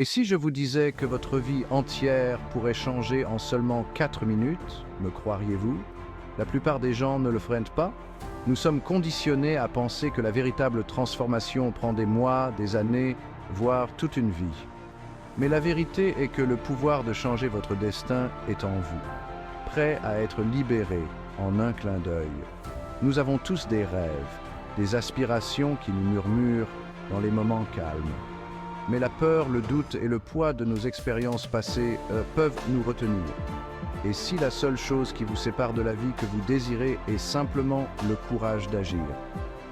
Et si je vous disais que votre vie entière pourrait changer en seulement 4 minutes, me croiriez-vous? La plupart des gens ne le feraient pas. Nous sommes conditionnés à penser que la véritable transformation prend des mois, des années, voire toute une vie. Mais la vérité est que le pouvoir de changer votre destin est en vous, prêt à être libéré en un clin d'œil. Nous avons tous des rêves, des aspirations qui nous murmurent dans les moments calmes. Mais la peur, le doute et le poids de nos expériences passées peuvent nous retenir. Et si la seule chose qui vous sépare de la vie que vous désirez est simplement le courage d'agir?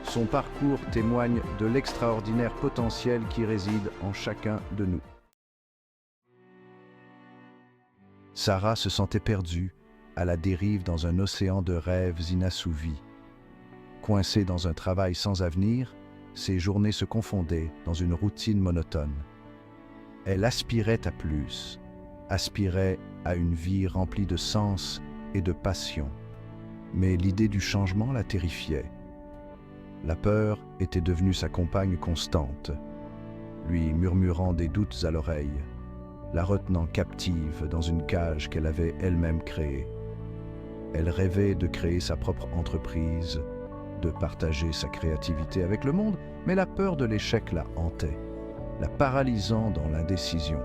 Son parcours témoigne de l'extraordinaire potentiel qui réside en chacun de nous. Sarah se sentait perdue, à la dérive dans un océan de rêves inassouvis. Coincée dans un travail sans avenir, ses journées se confondaient dans une routine monotone. Elle aspirait à plus, aspirait à une vie remplie de sens et de passion. Mais l'idée du changement la terrifiait. La peur était devenue sa compagne constante, lui murmurant des doutes à l'oreille, la retenant captive dans une cage qu'elle avait elle-même créée. Elle rêvait de créer sa propre entreprise, de partager sa créativité avec le monde, mais la peur de l'échec la hantait, la paralysant dans l'indécision.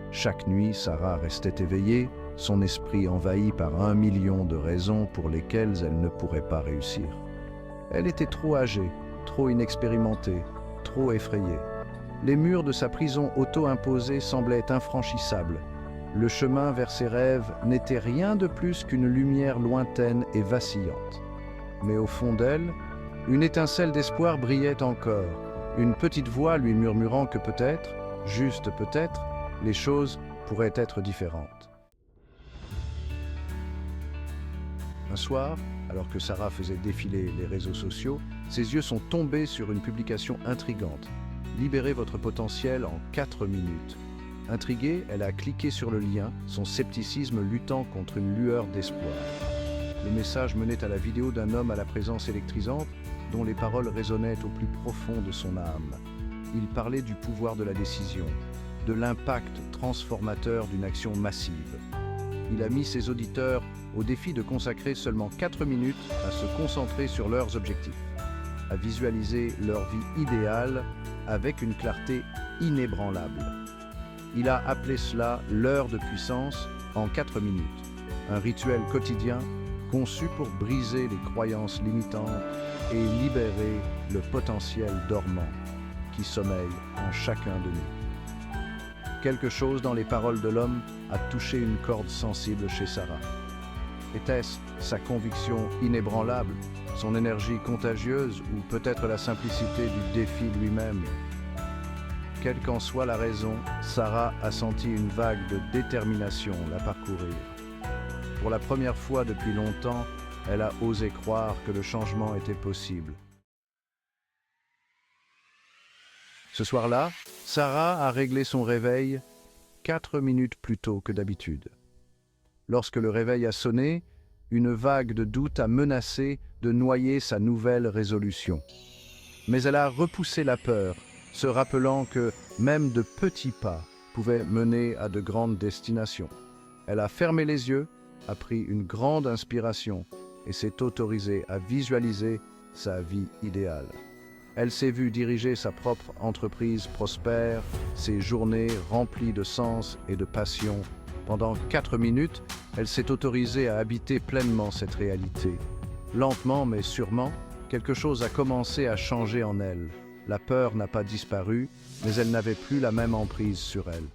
Chaque nuit, Sarah restait éveillée, son esprit envahi par 1 million de raisons pour lesquelles elle ne pourrait pas réussir. Elle était trop âgée, trop inexpérimentée, trop effrayée. Les murs de sa prison auto-imposée semblaient infranchissables. Le chemin vers ses rêves n'était rien de plus qu'une lumière lointaine et vacillante. Mais au fond d'elle, une étincelle d'espoir brillait encore, une petite voix lui murmurant que peut-être, juste peut-être, les choses pourraient être différentes. Un soir, alors que Sarah faisait défiler les réseaux sociaux, ses yeux sont tombés sur une publication intrigante. Libérez votre potentiel en 4 minutes. Intriguée, elle a cliqué sur le lien, son scepticisme luttant contre une lueur d'espoir. Le message menait à la vidéo d'un homme à la présence électrisante, dont les paroles résonnaient au plus profond de son âme. Il parlait du pouvoir de la décision, de l'impact transformateur d'une action massive. Il a mis ses auditeurs au défi de consacrer seulement 4 minutes à se concentrer sur leurs objectifs, à visualiser leur vie idéale avec une clarté inébranlable. Il a appelé cela l'heure de puissance en 4 minutes, un rituel quotidien conçu pour briser les croyances limitantes et libérer le potentiel dormant qui sommeille en chacun de nous. Quelque chose dans les paroles de l'homme a touché une corde sensible chez Sarah. Était-ce sa conviction inébranlable, son énergie contagieuse ou peut-être la simplicité du défi lui-même? Quelle qu'en soit la raison, Sarah a senti une vague de détermination la parcourir. Pour la première fois depuis longtemps, elle a osé croire que le changement était possible. Ce soir-là, Sarah a réglé son réveil 4 minutes plus tôt que d'habitude. Lorsque le réveil a sonné, une vague de doute a menacé de noyer sa nouvelle résolution. Mais elle a repoussé la peur, se rappelant que même de petits pas pouvaient mener à de grandes destinations. Elle a fermé les yeux, a pris une grande inspiration et s'est autorisée à visualiser sa vie idéale. Elle s'est vue diriger sa propre entreprise prospère, ses journées remplies de sens et de passion. Pendant 4 minutes, elle s'est autorisée à habiter pleinement cette réalité. Lentement mais sûrement, quelque chose a commencé à changer en elle. La peur n'a pas disparu, mais elle n'avait plus la même emprise sur elle.